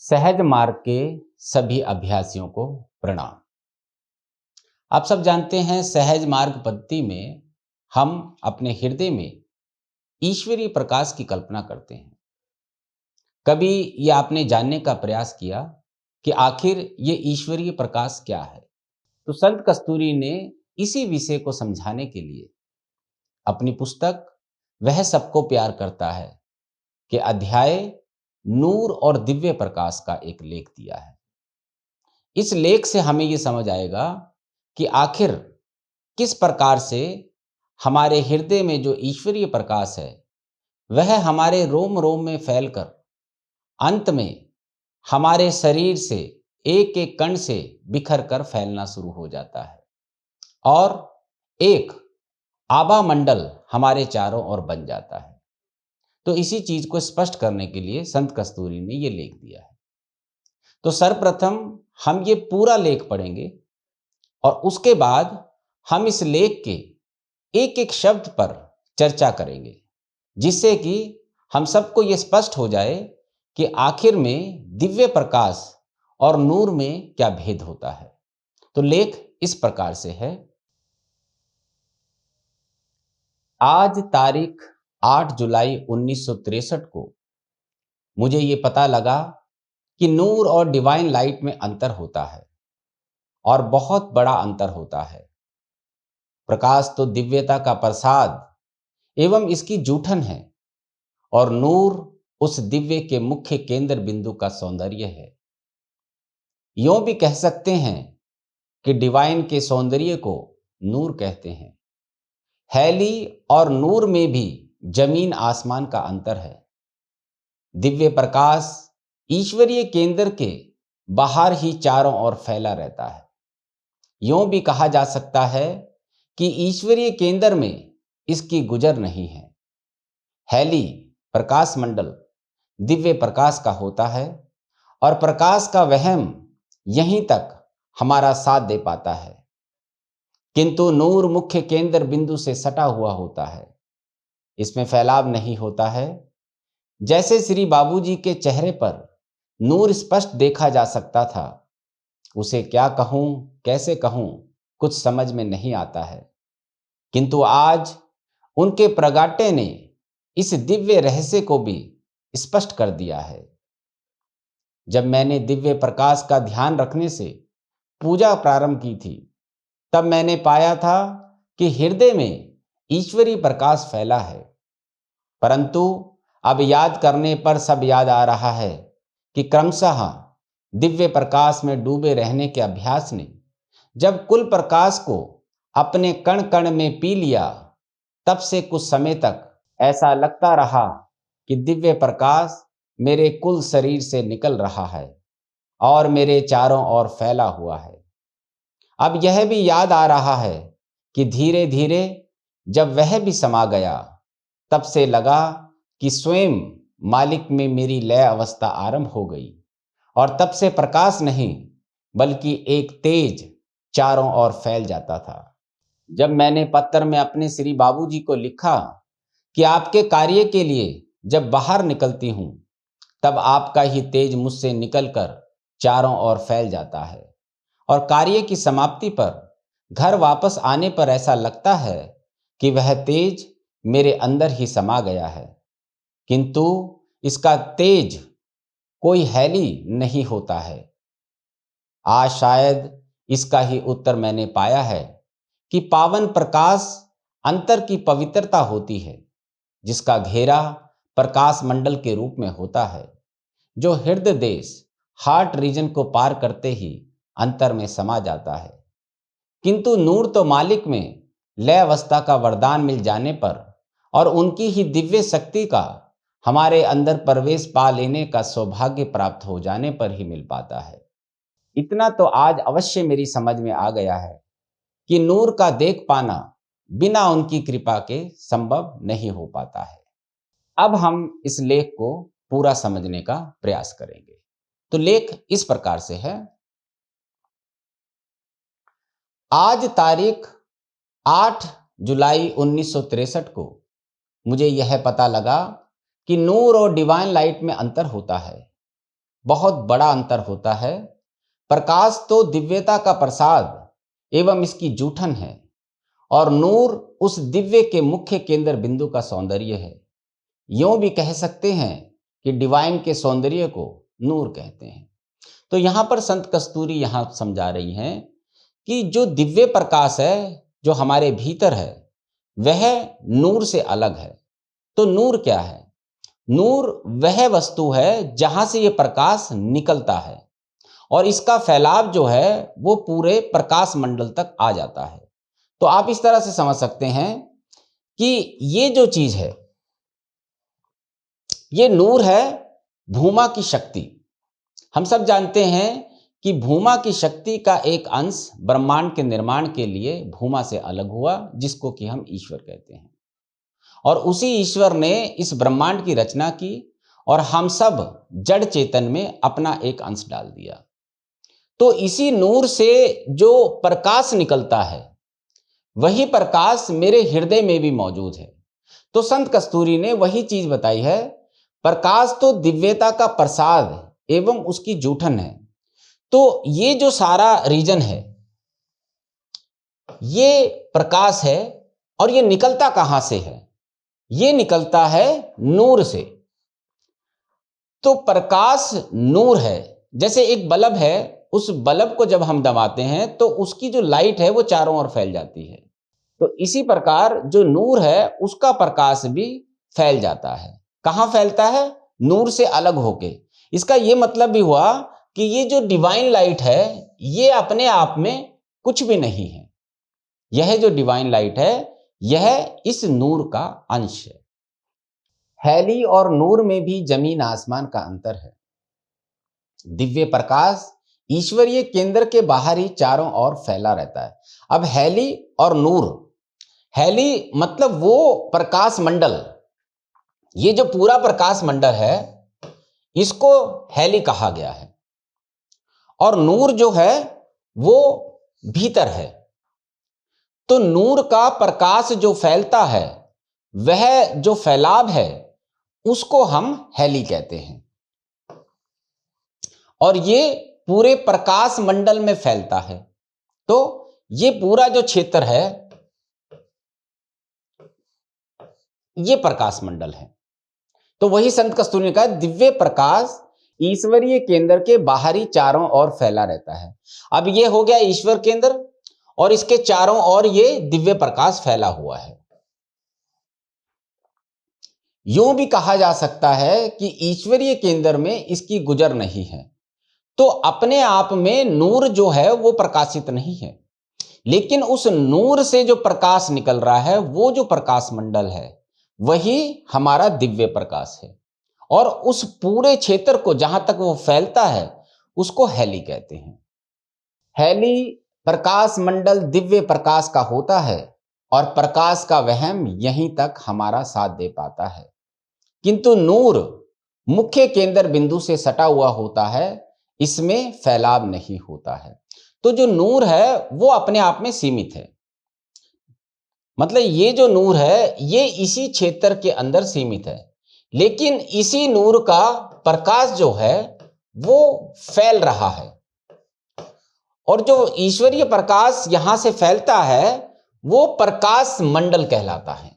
सहज मार्ग के सभी अभ्यासियों को प्रणाम। आप सब जानते हैं सहज मार्ग पद्धति में हम अपने हृदय में ईश्वरीय प्रकाश की कल्पना करते हैं। कभी ये आपने जानने का प्रयास किया कि आखिर ये ईश्वरीय प्रकाश क्या है? तो संत कस्तूरी ने इसी विषय को समझाने के लिए अपनी पुस्तक वह सबको प्यार करता है कि अध्याय नूर और दिव्य प्रकाश का एक लेख दिया है। इस लेख से हमें ये समझ आएगा कि आखिर किस प्रकार से हमारे हृदय में जो ईश्वरीय प्रकाश है वह हमारे रोम रोम में फैलकर अंत में हमारे शरीर से एक एक कण से बिखर कर फैलना शुरू हो जाता है और एक आभा मंडल हमारे चारों ओर बन जाता है। तो इसी चीज को स्पष्ट करने के लिए संत कस्तूरी ने ये लेख दिया है। तो सर्वप्रथम हम ये पूरा लेख पढ़ेंगे और उसके बाद हम इस लेख के एक एक शब्द पर चर्चा करेंगे, जिससे कि हम सबको ये स्पष्ट हो जाए कि आखिर में दिव्य प्रकाश और नूर में क्या भेद होता है। तो लेख इस प्रकार से है। आज तारीख 8 जुलाई 1963 को मुझे ये पता लगा कि नूर और डिवाइन लाइट में अंतर होता है और बहुत बड़ा अंतर होता है। प्रकाश तो दिव्यता का प्रसाद एवं इसकी जूठन है और नूर उस दिव्य के मुख्य केंद्र बिंदु का सौंदर्य है। यूं भी कह सकते हैं कि डिवाइन के सौंदर्य को नूर कहते हैं। हैली और नूर में भी जमीन आसमान का अंतर है। दिव्य प्रकाश ईश्वरीय केंद्र के बाहर ही चारों ओर फैला रहता है। यूं भी कहा जा सकता है कि ईश्वरीय केंद्र में इसकी गुजर नहीं है। हैली प्रकाश मंडल दिव्य प्रकाश का होता है और प्रकाश का वहम यहीं तक हमारा साथ दे पाता है, किंतु नूर मुख्य केंद्र बिंदु से सटा हुआ होता है। इसमें फैलाव नहीं होता है। जैसे श्री बाबूजी के चेहरे पर नूर स्पष्ट देखा जा सकता था, उसे क्या कहूं कैसे कहूं कुछ समझ में नहीं आता है, किंतु आज उनके प्रगाटे ने इस दिव्य रहस्य को भी स्पष्ट कर दिया है। जब मैंने दिव्य प्रकाश का ध्यान रखने से पूजा प्रारंभ की थी, तब मैंने पाया था कि हृदय में ईश्वरीय प्रकाश फैला है, परंतु अब याद करने पर सब याद आ रहा है कि क्रमशः दिव्य प्रकाश में डूबे रहने के अभ्यास ने जब कुल प्रकाश को अपने कण कण में पी लिया, तब से कुछ समय तक ऐसा लगता रहा कि दिव्य प्रकाश मेरे कुल शरीर से निकल रहा है और मेरे चारों ओर फैला हुआ है। अब यह भी याद आ रहा है कि धीरे धीरे जब वह भी समा गया, तब से लगा कि स्वयं मालिक में मेरी लय अवस्था आरंभ हो गई और तब से प्रकाश नहीं बल्कि एक तेज चारों ओर फैल जाता था। जब मैंने पत्र में अपने श्री बाबूजी को लिखा कि आपके कार्य के लिए जब बाहर निकलती हूं, तब आपका ही तेज मुझसे निकलकर चारों ओर फैल जाता है और कार्य की समाप्ति पर घर वापस आने पर ऐसा लगता है कि वह तेज मेरे अंदर ही समा गया है, किंतु इसका तेज कोई हैली नहीं होता है। आज शायद इसका ही उत्तर मैंने पाया है कि पावन प्रकाश अंतर की पवित्रता होती है, जिसका घेरा प्रकाश मंडल के रूप में होता है, जो हृदय देश हार्ट रीजन को पार करते ही अंतर में समा जाता है। किंतु नूर तो मालिक में लय अवस्था का वरदान मिल जाने पर और उनकी ही दिव्य शक्ति का हमारे अंदर प्रवेश पा लेने का सौभाग्य प्राप्त हो जाने पर ही मिल पाता है। इतना तो आज अवश्य मेरी समझ में आ गया है कि नूर का देख पाना बिना उनकी कृपा के संभव नहीं हो पाता है। अब हम इस लेख को पूरा समझने का प्रयास करेंगे। तो लेख इस प्रकार से है। आज तारीख 8 जुलाई 1963 को मुझे यह पता लगा कि नूर और डिवाइन लाइट में अंतर होता है बहुत बड़ा अंतर होता है। प्रकाश तो दिव्यता का प्रसाद एवं इसकी जूठन है और नूर उस दिव्य के मुख्य केंद्र बिंदु का सौंदर्य है। यूं भी कह सकते हैं कि डिवाइन के सौंदर्य को नूर कहते हैं। तो यहाँ पर संत कस्तूरी यहाँ समझा रही हैं कि जो दिव्य प्रकाश है, जो हमारे भीतर है, वह नूर से अलग है। तो नूर क्या है? नूर वह वस्तु है जहां से यह प्रकाश निकलता है और इसका फैलाव जो है वो पूरे प्रकाश मंडल तक आ जाता है। तो आप इस तरह से समझ सकते हैं कि ये जो चीज है, ये नूर है, भूमा की शक्ति। हम सब जानते हैं कि भूमा की शक्ति का एक अंश ब्रह्मांड के निर्माण के लिए भूमा से अलग हुआ, जिसको कि हम ईश्वर कहते हैं। और उसी ईश्वर ने इस ब्रह्मांड की रचना की और हम सब जड़ चेतन में अपना एक अंश डाल दिया। तो इसी नूर से जो प्रकाश निकलता है, वही प्रकाश मेरे हृदय में भी मौजूद है। तो संत कस्तूरी ने वही चीज बताई है, प्रकाश तो दिव्यता का प्रसाद एवं उसकी जूठन है। तो ये जो सारा रीजन है, ये प्रकाश है और ये निकलता कहां से है? ये निकलता है नूर से। तो प्रकाश नूर है। जैसे एक बल्ब है, उस बल्ब को जब हम दबाते हैं तो उसकी जो लाइट है वो चारों ओर फैल जाती है। तो इसी प्रकार जो नूर है उसका प्रकाश भी फैल जाता है। कहां फैलता है? नूर से अलग होके। इसका ये मतलब भी हुआ कि ये जो डिवाइन लाइट है, ये अपने आप में कुछ भी नहीं है। यह जो डिवाइन लाइट है, यह इस नूर का अंश है। हैली और नूर में भी जमीन आसमान का अंतर है। दिव्य प्रकाश ईश्वरीय केंद्र के बाहर ही चारों ओर फैला रहता है। अब हैली और नूर, हैली मतलब वो प्रकाश मंडल, ये जो पूरा प्रकाश मंडल है इसको हैली कहा गया है। और नूर जो है वो भीतर है। तो नूर का प्रकाश जो फैलता है, वह जो फैलाव है उसको हम हैली कहते हैं। और ये पूरे प्रकाश मंडल में फैलता है। तो ये पूरा जो क्षेत्र है, ये प्रकाश मंडल है। तो वही संत कस्तूरी ने कहा, दिव्य प्रकाश ईश्वरीय केंद्र के बाहरी चारों ओर फैला रहता है। अब ये हो गया ईश्वर केंद्र और इसके चारों ओर ये दिव्य प्रकाश फैला हुआ है। यूं भी कहा जा सकता है कि ईश्वरीय केंद्र में इसकी गुजर नहीं है। तो अपने आप में नूर जो है वो प्रकाशित नहीं है, लेकिन उस नूर से जो प्रकाश निकल रहा है, वो जो प्रकाश मंडल है, वही हमारा दिव्य प्रकाश है। और उस पूरे क्षेत्र को जहां तक वो फैलता है उसको हैली कहते हैं। हैली प्रकाश मंडल दिव्य प्रकाश का होता है और प्रकाश का वहम यहीं तक हमारा साथ दे पाता है। किंतु नूर मुख्य केंद्र बिंदु से सटा हुआ होता है, इसमें फैलाव नहीं होता है। तो जो नूर है वो अपने आप में सीमित है। मतलब ये जो नूर है ये इसी क्षेत्र के अंदर सीमित है, लेकिन इसी नूर का प्रकाश जो है वो फैल रहा है। और जो ईश्वरीय प्रकाश यहां से फैलता है वो प्रकाश मंडल कहलाता है।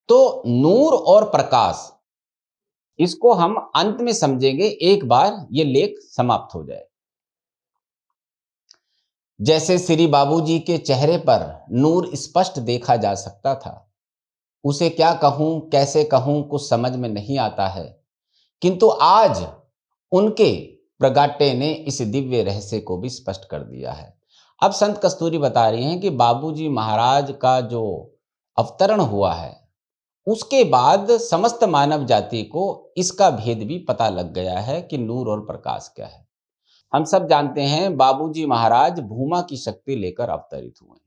तो नूर और प्रकाश, इसको हम अंत में समझेंगे एक बार ये लेख समाप्त हो जाए। जैसे श्री बाबूजी के चेहरे पर नूर स्पष्ट देखा जा सकता था। उसे क्या कहूं, कैसे कहूं, कुछ समझ में नहीं आता है। किंतु आज उनके प्रगाटे ने इस दिव्य रहस्य को भी स्पष्ट कर दिया है। अब संत कस्तूरी बता रही हैं कि बाबूजी महाराज का जो अवतरण हुआ है, उसके बाद समस्त मानव जाति को इसका भेद भी पता लग गया है कि नूर और प्रकाश क्या है। हम सब जानते हैं बाबूजी महाराज भूमा की शक्ति लेकर अवतरित हुए।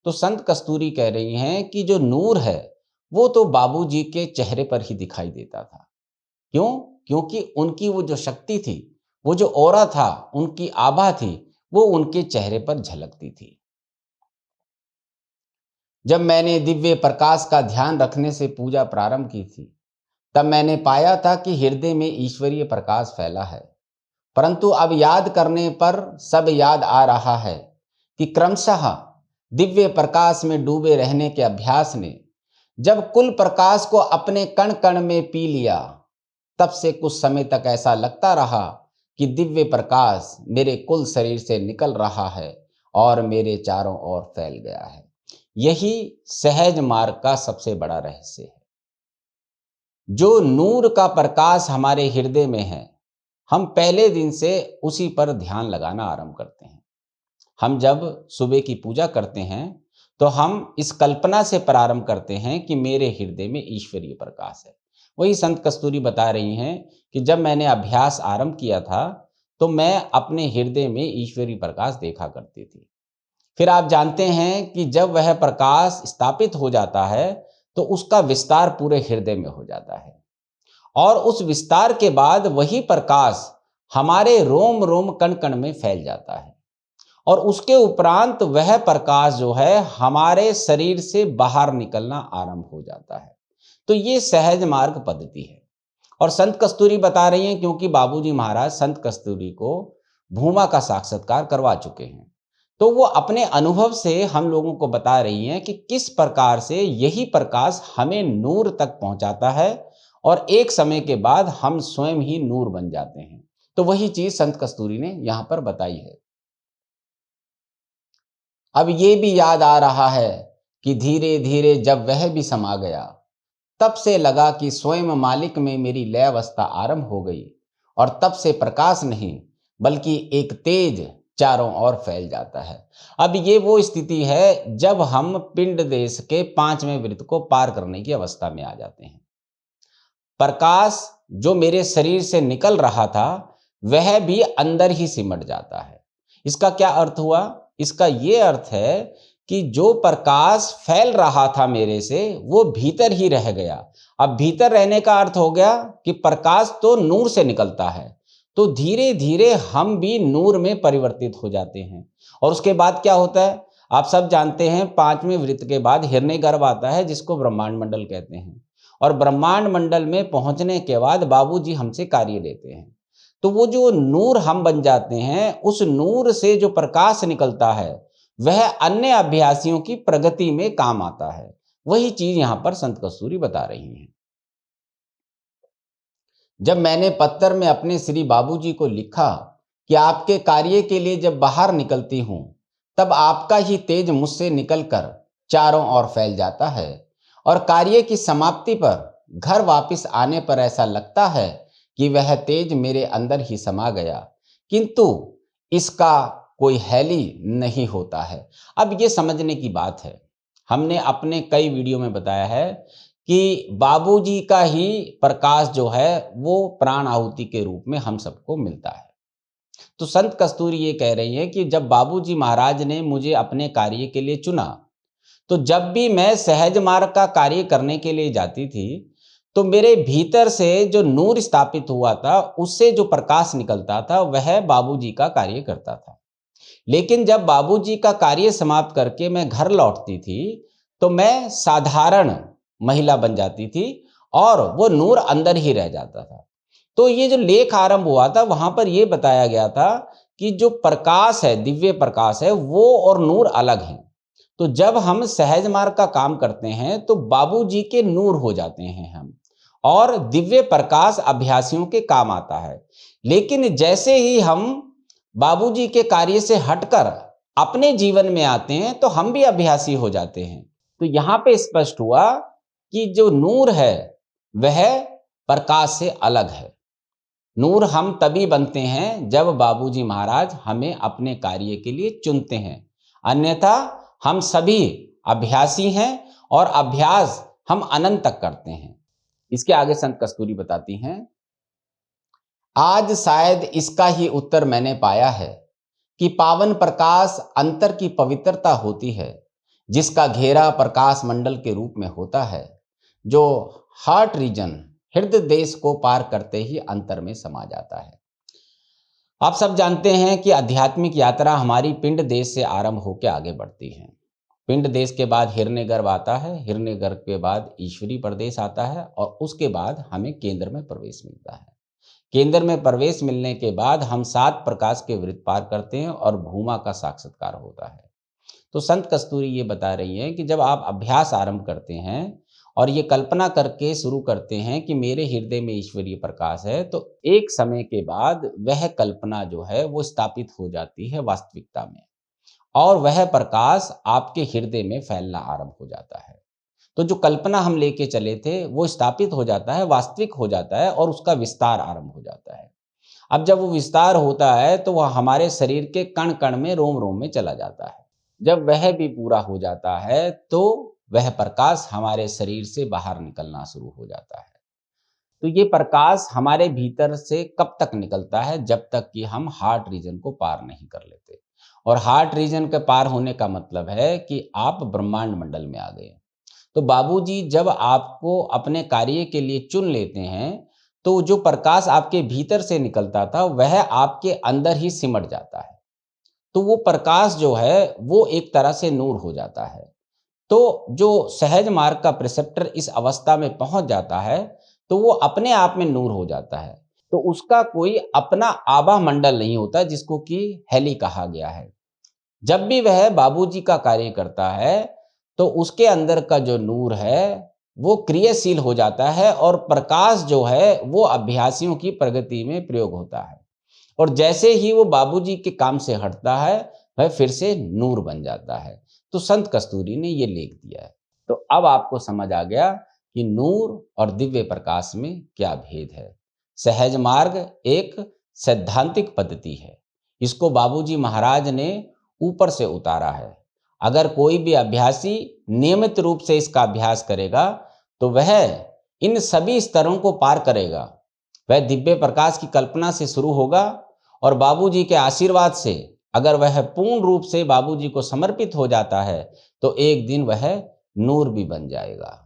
तो संत कस्तूरी कह रही हैं कि जो नूर है वो तो बाबूजी के चेहरे पर ही दिखाई देता था। क्यों? क्योंकि उनकी वो जो शक्ति थी, वो जो ऑरा था, उनकी आभा थी, वो उनके चेहरे पर झलकती थी। जब मैंने दिव्य प्रकाश का ध्यान रखने से पूजा प्रारंभ की थी, तब मैंने पाया था कि हृदय में ईश्वरीय प्रकाश फैला है। परंतु अब याद करने पर सब याद आ रहा है कि क्रमशः दिव्य प्रकाश में डूबे रहने के अभ्यास ने जब कुल प्रकाश को अपने कण कण में पी लिया, तब से कुछ समय तक ऐसा लगता रहा कि दिव्य प्रकाश मेरे कुल शरीर से निकल रहा है और मेरे चारों ओर फैल गया है। यही सहज मार्ग का सबसे बड़ा रहस्य है। जो नूर का प्रकाश हमारे हृदय में है, हम पहले दिन से उसी पर ध्यान लगाना आरंभ करते हैं। हम जब सुबह की पूजा करते हैं तो हम इस कल्पना से प्रारंभ करते हैं कि मेरे हृदय में ईश्वरीय प्रकाश है। वही संत कस्तूरी बता रही हैं कि जब मैंने अभ्यास आरंभ किया था तो मैं अपने हृदय में ईश्वरीय प्रकाश देखा करती थी। फिर आप जानते हैं कि जब वह प्रकाश स्थापित हो जाता है तो उसका विस्तार पूरे हृदय में हो जाता है और उस विस्तार के बाद वही प्रकाश हमारे रोम रोम कण कण में फैल जाता है और उसके उपरांत वह प्रकाश जो है हमारे शरीर से बाहर निकलना आरंभ हो जाता है। तो ये सहज मार्ग पद्धति है। और संत कस्तूरी बता रही हैं क्योंकि बाबूजी महाराज संत कस्तूरी को भूमा का साक्षात्कार करवा चुके हैं, तो वो अपने अनुभव से हम लोगों को बता रही हैं कि किस प्रकार से यही प्रकाश हमें नूर तक पहुंचाता है और एक समय के बाद हम स्वयं ही नूर बन जाते हैं। तो वही चीज संत कस्तूरी ने यहां पर बताई है। अब ये भी याद आ रहा है कि धीरे धीरे जब वह भी समा गया, तब से लगा कि स्वयं मालिक में मेरी लय अवस्था आरंभ हो गई और तब से प्रकाश नहीं बल्कि एक तेज चारों ओर फैल जाता है। अब ये वो स्थिति है जब हम पिंड देश के 5वें वृत्त को पार करने की अवस्था में आ जाते हैं। प्रकाश जो मेरे शरीर से निकल रहा था वह भी अंदर ही सिमट जाता है। इसका क्या अर्थ हुआ? इसका ये अर्थ है कि जो प्रकाश फैल रहा था मेरे से वो भीतर ही रह गया। अब भीतर रहने का अर्थ हो गया कि प्रकाश तो नूर से निकलता है, तो धीरे धीरे हम भी नूर में परिवर्तित हो जाते हैं। और उसके बाद क्या होता है आप सब जानते हैं, 5वें वृत्त के बाद हिरण्यगर्भ आता है जिसको ब्रह्मांड मंडल कहते हैं। और ब्रह्मांड मंडल में पहुंचने के बाद बाबूजी हमसे कार्य लेते हैं। तो वो जो नूर हम बन जाते हैं, उस नूर से जो प्रकाश निकलता है वह अन्य अभ्यासियों की प्रगति में काम आता है। वही चीज यहां पर संत कस्तूरी बता रही हैं। जब मैंने पत्र में अपने श्री बाबूजी को लिखा कि आपके कार्य के लिए जब बाहर निकलती हूं तब आपका ही तेज मुझसे निकलकर चारों ओर फैल जाता है और कार्य की समाप्ति पर घर वापस आने पर ऐसा लगता है कि वह तेज मेरे अंदर ही समा गया, किंतु इसका कोई हैली नहीं होता है। अब ये समझने की बात है, हमने अपने कई वीडियो में बताया है कि बाबूजी का ही प्रकाश जो है वो प्राण आहुति के रूप में हम सबको मिलता है। तो संत कस्तूरी ये कह रही है कि जब बाबूजी महाराज ने मुझे अपने कार्य के लिए चुना, तो जब भी मैं सहज मार्ग का कार्य करने के लिए जाती थी तो मेरे भीतर से जो नूर स्थापित हुआ था उससे जो प्रकाश निकलता था वह बाबूजी का कार्य करता था। लेकिन जब बाबूजी का कार्य समाप्त करके मैं घर लौटती थी तो मैं साधारण महिला बन जाती थी और वो नूर अंदर ही रह जाता था। तो ये जो लेख आरंभ हुआ था वहां पर यह बताया गया था कि जो प्रकाश है, दिव्य प्रकाश है, वो और नूर अलग है। तो जब हम सहज मार्ग का काम करते हैं तो बाबूजी के नूर हो जाते हैं हम, और दिव्य प्रकाश अभ्यासियों के काम आता है। लेकिन जैसे ही हम बाबूजी के कार्य से हटकर अपने जीवन में आते हैं तो हम भी अभ्यासी हो जाते हैं। तो यहां पे स्पष्ट हुआ कि जो नूर है वह प्रकाश से अलग है। नूर हम तभी बनते हैं जब बाबूजी महाराज हमें अपने कार्य के लिए चुनते हैं, अन्यथा हम सभी अभ्यासी हैं और अभ्यास हम अनंत तक करते हैं। इसके आगे संत कस्तूरी बताती हैं, आज शायद इसका ही उत्तर मैंने पाया है कि पावन प्रकाश अंतर की पवित्रता होती है जिसका घेरा प्रकाश मंडल के रूप में होता है, जो हार्ट रीजन हृदय देश को पार करते ही अंतर में समा जाता है। आप सब जानते हैं कि आध्यात्मिक यात्रा हमारी पिंड देश से आरंभ होकर आगे बढ़ती है पिंड देश के बाद हिरण्यगर्भ आता है, हिरण्यगर्भ के बाद ईश्वरीय प्रदेश आता है और उसके बाद हमें केंद्र में प्रवेश मिलता है। केंद्र में प्रवेश मिलने के बाद हम 7 प्रकाश के वृत्त पार करते हैं और भूमा का साक्षात्कार होता है। तो संत कस्तूरी ये बता रही हैं कि जब आप अभ्यास आरंभ करते हैं और ये कल्पना करके शुरू करते हैं कि मेरे हृदय में ईश्वरीय प्रकाश है, तो एक समय के बाद वह कल्पना जो है वो स्थापित हो जाती है वास्तविकता में और वह प्रकाश आपके हृदय में फैलना आरंभ हो जाता है। तो जो कल्पना हम लेके चले थे वो स्थापित हो जाता है, वास्तविक हो जाता है और उसका विस्तार आरंभ हो जाता है। अब जब वो विस्तार होता है तो वह हमारे शरीर के कण कण में, रोम रोम में चला जाता है। जब वह भी पूरा हो जाता है तो वह प्रकाश हमारे शरीर से बाहर निकलना शुरू हो जाता है। तो ये प्रकाश हमारे भीतर से कब तक निकलता है? जब तक कि हम हार्ट रीजन को पार नहीं कर लेते। और हार्ट रीजन के पार होने का मतलब है कि आप ब्रह्मांड मंडल में आ गए। तो बाबूजी जब आपको अपने कार्य के लिए चुन लेते हैं, तो जो प्रकाश आपके भीतर से निकलता था वह आपके अंदर ही सिमट जाता है। तो वो प्रकाश जो है वो एक तरह से नूर हो जाता है। तो जो सहज मार्ग का प्रिसेप्टर इस अवस्था में पहुंच जाता है तो वो अपने आप में नूर हो जाता है। तो उसका कोई अपना आभा मंडल नहीं होता जिसको कि हेली कहा गया है। जब भी वह बाबूजी का कार्य करता है तो उसके अंदर का जो नूर है वो क्रियाशील हो जाता है और प्रकाश जो है वो अभ्यासियों की प्रगति में प्रयोग होता है। और जैसे ही वो बाबूजी के काम से हटता है वह फिर से नूर बन जाता है। तो संत कस्तूरी ने ये लेख दिया है। तो अब आपको समझ आ गया कि नूर और दिव्य प्रकाश में क्या भेद है। सहज मार्ग एक सैद्धांतिक पद्धति है, इसको बाबूजी महाराज ने ऊपर से उतारा है। अगर कोई भी अभ्यासी नियमित रूप से इसका अभ्यास करेगा तो वह इन सभी स्तरों को पार करेगा। वह दिव्य प्रकाश की कल्पना से शुरू होगा और बाबूजी के आशीर्वाद से अगर वह पूर्ण रूप से बाबूजी को समर्पित हो जाता है तो एक दिन वह नूर भी बन जाएगा।